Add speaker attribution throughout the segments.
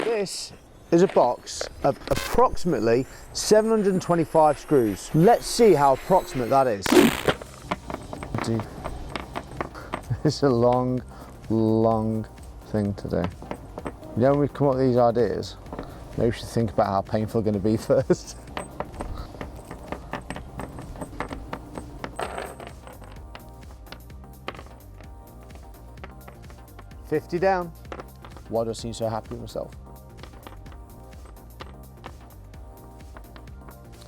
Speaker 1: This is a box of approximately 725 screws. Let's see how approximate that is. It's a long thing to do. You know, when we come up with these ideas, maybe we should think about how painful they're going to be first. $50 down. Why do I seem so happy with myself?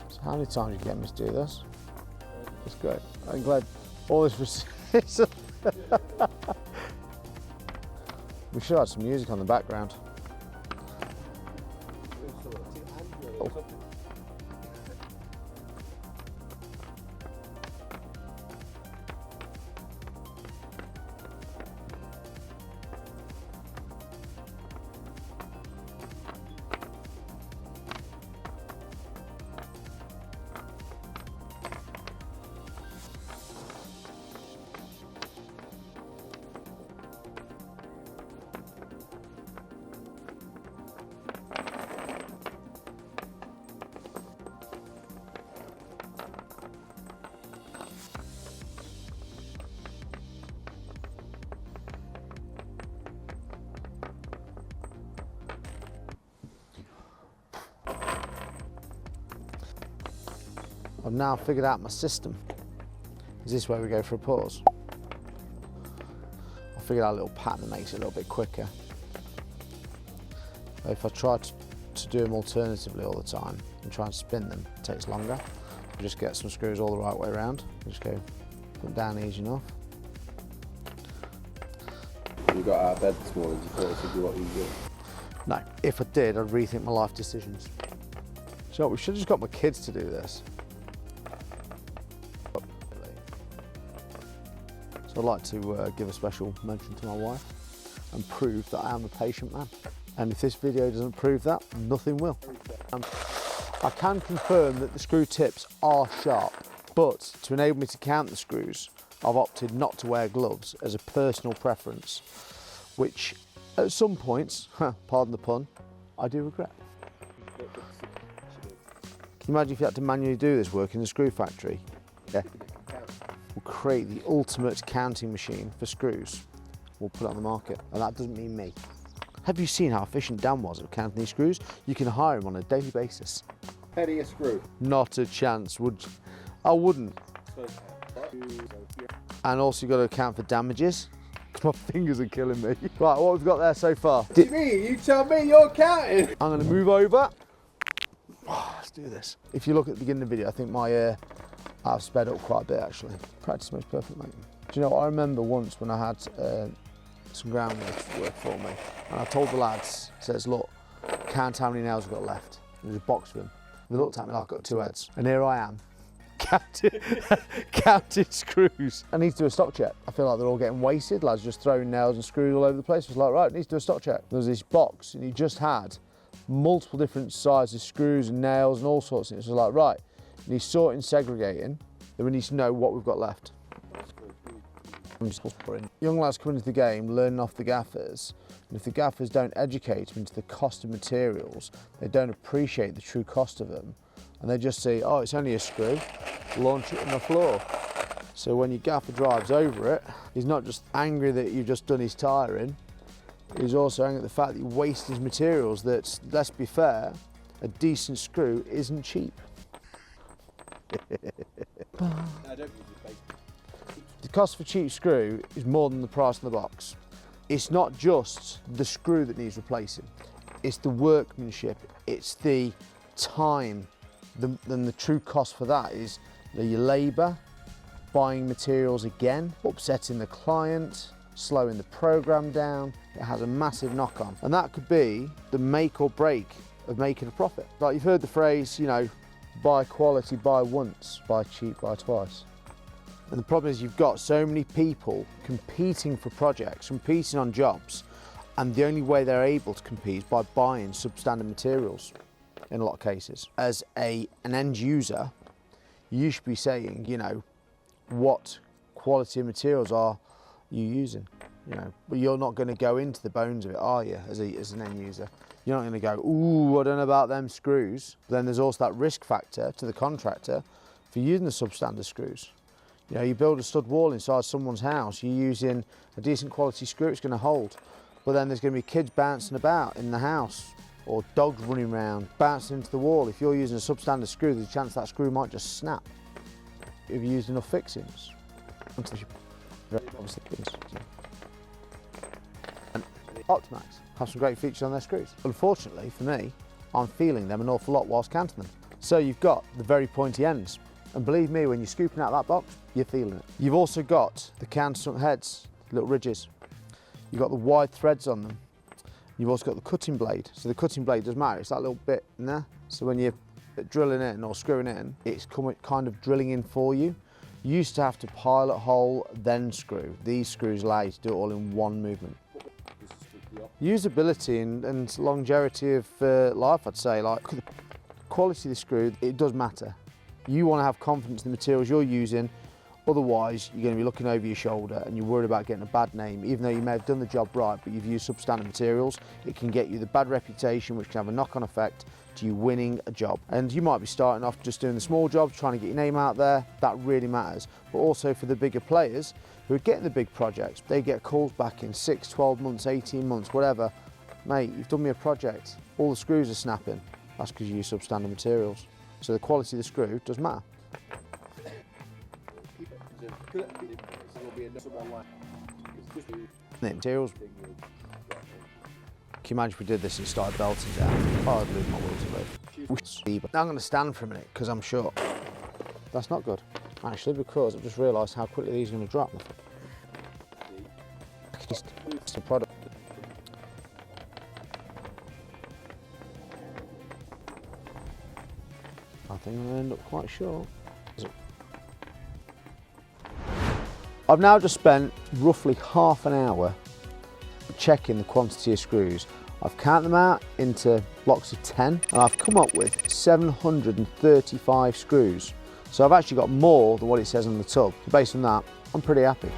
Speaker 1: So how many times you get me to do this? That's great. I'm glad all this was. We should have some music on the background. Oh. I've now figured out my system. Is this where we go for a pause? I figured out a little pattern that makes it a little bit quicker. If I try to do them alternatively all the time and try and spin them, it takes longer. I just get some screws all the right way around. Just go put them down easy enough.
Speaker 2: You got out of bed this morning, you thought this would be what you did?
Speaker 1: No, if I did, I'd rethink my life decisions. So we should have just got my kids to do this. So I'd like to give a special mention to my wife and prove that I am a patient man. And if this video doesn't prove that, nothing will. I can confirm that the screw tips are sharp, but to enable me to count the screws, I've opted not to wear gloves as a personal preference, which at some points, pardon the pun, I do regret. Can you imagine if you had to manually do this work in the screw factory? Yeah. We'll create the ultimate counting machine for screws. We'll put it on the market, and that doesn't mean me. Have you seen how efficient Dan was at counting these screws? You can hire him on a daily basis.
Speaker 2: Penny a screw?
Speaker 1: Not a chance, would you? I wouldn't. And also you've got to account for damages. My fingers are killing me. Right, what we've got there so far.
Speaker 2: What do you mean? You tell me you're counting.
Speaker 1: I'm going to move over. Oh, let's do this. If you look at the beginning of the video, I think my I've sped up quite a bit actually. Practice makes perfect, mate. Do you know what I remember once when I had some groundwork work for me, and I told the lads, says, look, count how many nails we've got left. There's a box of them. They looked at me like I've got 2 heads. And here I am, counting screws. I need to do a stock check. I feel like they're all getting wasted. Lads just throwing nails and screws all over the place. I was like, right, I need to do a stock check. There was this box, and he just had multiple different sizes, screws and nails and all sorts of things. So I was like, right, and he's sorting, segregating, then we need to know what we've got left. Young lads come into the game learning off the gaffers, and if the gaffers don't educate them into the cost of materials, they don't appreciate the true cost of them, and they just say, oh, it's only a screw, launch it on the floor. So when your gaffer drives over it, he's not just angry that you've just done his tyre in, he's also angry at the fact that you waste his materials. That, let's be fair, a decent screw isn't cheap. The cost for a cheap screw is more than the price of the box. It's not just the screw that needs replacing, it's the workmanship, it's the time. Then the true cost for that is your labour, buying materials again, upsetting the client, slowing the program down. It has a massive knock on, and that could be the make or break of making a profit. Like you've heard the phrase, you know, buy quality, buy once, buy cheap, buy twice. And the problem is you've got so many people competing for projects, competing on jobs, and the only way they're able to compete is by buying substandard materials in a lot of cases. As an end user, you should be saying, you know, what quality of materials are you using? you know, but you're not going to go into the bones of it, are you, as an end user? You're not going to go, ooh, I don't know about them screws. But then there's also that risk factor to the contractor for using the substandard screws. You know, you build a stud wall inside someone's house, you're using a decent quality screw, it's going to hold. But then there's going to be kids bouncing about in the house, or dogs running around, bouncing into the wall. If you're using a substandard screw, there's a chance that screw might just snap if you used enough fixings. And Optimax have some great features on their screws. Unfortunately for me, I'm feeling them an awful lot whilst counting them. So you've got the very pointy ends, and believe me, when you're scooping out that box, you're feeling it. You've also got the countersunk heads, little ridges. You've got the wide threads on them. You've also got the cutting blade. So the cutting blade doesn't matter, it's that little bit in there. So when you're drilling in or screwing in, it's kind of drilling in for you. You used to have to pilot hole, then screw. These screws allow you to do it all in one movement. Usability and longevity of life, I'd say. Like the quality of the screw, it does matter. You want to have confidence in the materials you're using, otherwise you're going to be looking over your shoulder and you're worried about getting a bad name. Even though you may have done the job right, but you've used substandard materials, it can get you the bad reputation, which can have a knock-on effect to you winning a job. And you might be starting off just doing the small jobs, trying to get your name out there. That really matters. But also for the bigger players who are getting the big projects, they get calls back in 6, 12 months, 18 months, whatever. Mate, you've done me a project, all the screws are snapping. That's because you use substandard materials. So the quality of the screw does matter. The materials. Can you imagine if we did this and started belting down? Oh, I'd lose my will to live. Now I'm going to stand for a minute because I'm short. That's not good, actually, because I've just realised how quickly these are going to drop. It's the product. I think I'm going to end up quite short. I've now just spent roughly half an hour checking the quantity of screws. I've counted them out into blocks of 10 and I've come up with 735 screws. So I've actually got more than what it says on the tub. Based on that, I'm pretty happy.